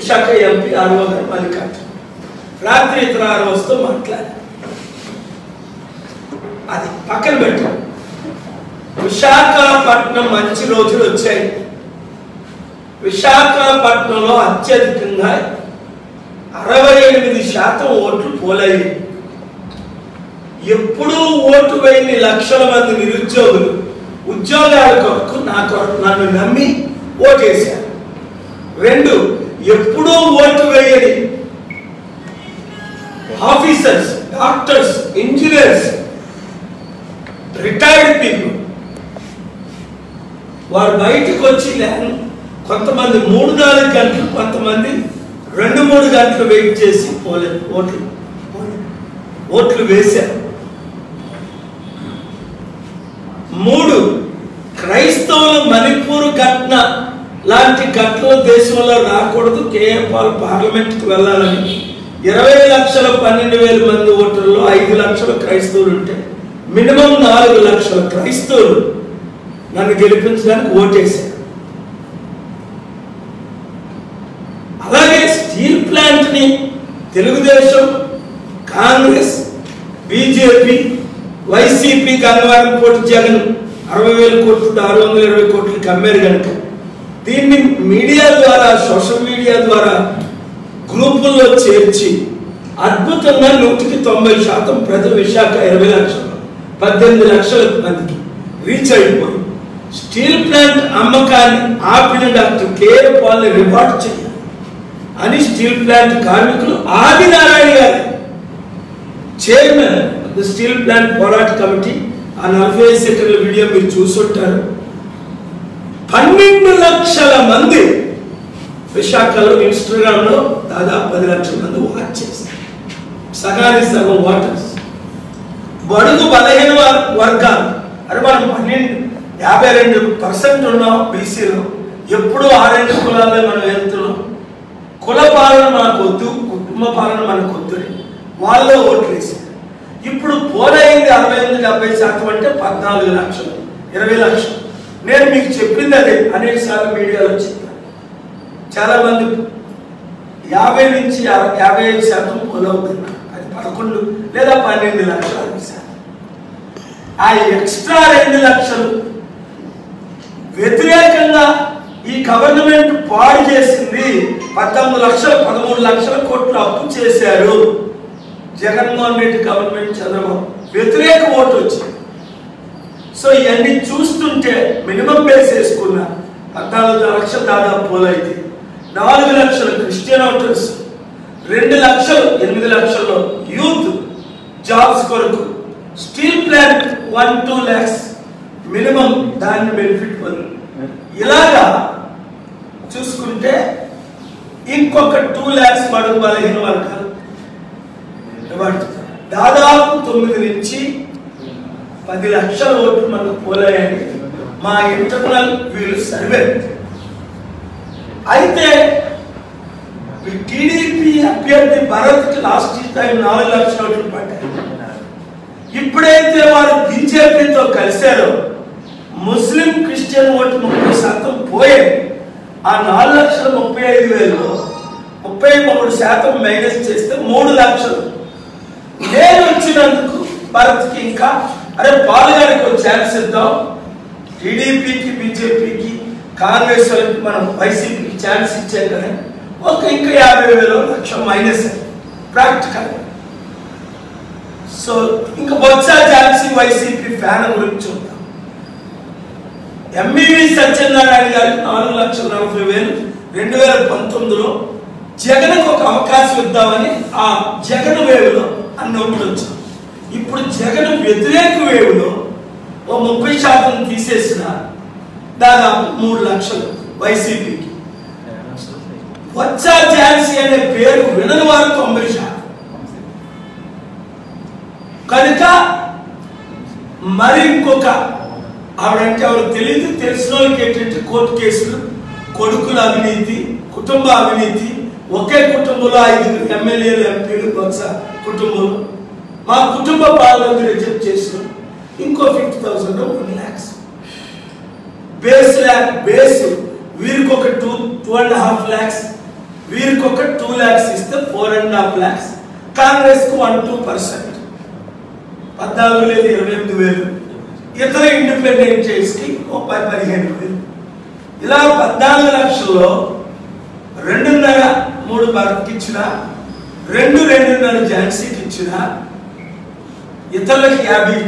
Visakha MP RO గారు మల్లికార్జున రాత్రి ఇతర ఆర్ఓస్తో మాట్లాడారు. అది పక్కన పెట్టాం. విశాఖపట్నం మంచి రోజులు వచ్చాయి. విశాఖపట్నంలో అత్యధికంగా 68% ఓట్లు పోలయ్యాయి. ఎప్పుడూ ఓటు వేయని లక్షల మంది నిరుద్యోగులు ఉద్యోగాల కొరకు నన్ను నమ్మి ఓటేశారు. 2, ఎప్పుడూ ఓటు వేయని officers, doctors, engineers, retired people వారు బయటకు వచ్చి కొంతమంది 3-4 గంటలు, కొంతమంది 2-3 గంటలు వెయిట్ చేసి ఓట్లు వేశారు. 3, క్రైస్తవులు మణిపూర్ ఘటన లాంటి ఘటనలు దేశంలో రాకూడదు, కేఏ పాల్ పార్లమెంట్కి వెళ్ళాలని 20 లక్షల 12,000 మంది ఓటర్లు 5 లక్షల క్రైస్తవులు ఉంటే మినిమం 4 లక్షల క్రైస్తవులు నన్ను గెలిపించడానికి ఓటేశారు. అలాగే స్టీల్ ప్లాంట్ ని తెలుగుదేశం, కాంగ్రెస్, బీజేపీ, వైసీపీ గంగవారం పోటీ జగన్ 60,000 కోట్లు 620 కోట్లకి అమ్మారు కనుక దీన్ని మీడియా ద్వారా, సోషల్ మీడియా ద్వారా గ్రూపుల్లో చేర్చి అద్భుతంగా 190% ప్రతి విశాఖ 20 లక్షలు 18 లక్షల మందికి రీచ్ అయిపోయి స్టీల్ ప్లాంట్ అమ్మకాన్ని ఆపిన డాక్టర్ కేఏ పాల్ని రివార్డ్ చేయాలి అని స్టీల్ ప్లాంట్ కార్మికులు ఆదినారాయణ గారు చైర్మన్ స్టీల్ ప్లాంట్ పోరాట కమిటీ, ఆ 45 సెకండ్ల వీడియో మీరు చూసుంటారు. 12 లక్షల మంది విశాఖలో ఇన్స్టాగ్రామ్లో దాదాపు 10 లక్షల మంది వాచ్ చేశారు. సగానికి సగం వాటర్స్. బడుగు బలహీన వర్గాలు అంటే మనం 52% ఉన్నాం బీసీలో. ఎప్పుడూ 6 కులాలే మనం వెళ్తున్నాం. కుల పాలన మనకు వద్దు, కుటుంబ పాలన మనకు వద్దు, వాళ్ళు ఓట్లు వేశారు. ఇప్పుడు పోలైంది 68-70% అంటే 14 లక్షలు 20 లక్షలు. నేను మీకు చెప్పింది అదే, అనేక సార్లు మీడియాలో చెప్పాను. చాలా మంది 50 నుంచి 55% పోలవుతున్నారు. అది 11 లేదా 12 లక్షలు అనిపిస్తారు. ఆ ఎక్స్ట్రా 2 లక్షలు వ్యతిరేకంగా ఈ గవర్నమెంట్ పాడు చేసింది. 19 లక్షలు 13 లక్షల కోట్లు అప్పు చేశారు జగన్మోహన్ రెడ్డి గవర్నమెంట్, చంద్రబాబు. వ్యతిరేక ఓటు వచ్చింది. సో ఇవన్నీ చూస్తుంటే మినిమం బేస్ వేసుకున్న 14 లక్షలు దాదాపు పోలైతే 4 లక్షలు క్రిస్టియన్ ఓటర్స్, 2 లక్షలు 8 లక్షల్లో యూత్ జాబ్స్ కొరకు, స్టీల్ ప్లాంట్ 1-2 lakhs మినిమం దాన్ని బెనిఫిట్ పొంది. ఇలాగా చూసుకుంటే ఇంకొక 2 lakhs బడుగు బలహీన వర్గాలు దాదాపు 9 నుంచి 10 లక్షల ఓట్లు మనకు పోలాయని మా ఇంటర్నల్ వీళ్ళు సర్వే. అయితే టీడీపీ అభ్యర్థి భరత్కి లాస్ట్ టైం 4 లక్షల ఓట్లు పడ్డాయి. ఇప్పుడైతే వారు బీజేపీతో కలిశారో ముస్లిం, క్రిస్టియన్ ఓటు 30% పోయాయి. ఆ 4,35,000లో 33% మైనస్ చేస్తే 3 లక్షలు. నేను వచ్చినందుకు భరత్కి ఇంకా అరే పాల్ గారికి ఒక ఛాన్స్ ఇద్దాం, టీడీపీకి, బీజేపీకి, కాంగ్రెస్ వాళ్ళకి మనం వైసీపీకి ఛాన్స్ ఇచ్చాం కదా, ఇంకా 50,000 లక్ష మైనస్ ప్రాక్టికల్. సో ఇంకా బొత్స ఝాన్సీ వైసీపీ ఫ్యాన్ గురించి చూద్దాం. ఎంబీవీ సత్యనారాయణ గారికి 4,40,000 2019లో జగన్కు ఒక అవకాశం ఇద్దామని ఆ జగన్ వేవ్లో అన్ని ఓట్లు వచ్చాయి. ఇప్పుడు జగన్ వ్యతిరేక వేవ్లో 30% తీసేసిన దాదాపు 3 లక్షలు వైసీపీకి. బొత్స ఝాన్సీ అనే పేరు వినని వారు 90%. కనుక మరి ఇంకొక ఆవిడంటే ఎవరికి తెలియదు, తెలిసిన వాళ్ళకి ఏంటంటే కోర్టు కేసులు, కొడుకుల అవినీతి, కుటుంబ అవినీతి, ఒకే కుటుంబంలో 5 ఎమ్మెల్యేలు, ఎంపీలు, బొత్స కుటుంబంలో మా కుటుంబ పాలన రిజెక్ట్ చేసిన ఇంకో 50,000 1 lakhs బేస్ వీరికి ఒక 2.5 lakhs వీరికి ఒక 2 lakhs ఇస్తే 4.5 lakhs, కాంగ్రెస్ కు 1-2%, 14 లేదు 28,000, ఇతర ఇండిపెండెంట్ చైర్స్ కి 15,000. ఇలా 14 లక్షల్లో 2.5-3 భరత్కి ఇచ్చిన, 2.5 ఝాన్సీకి ఇచ్చిన, ఇతరులకు 50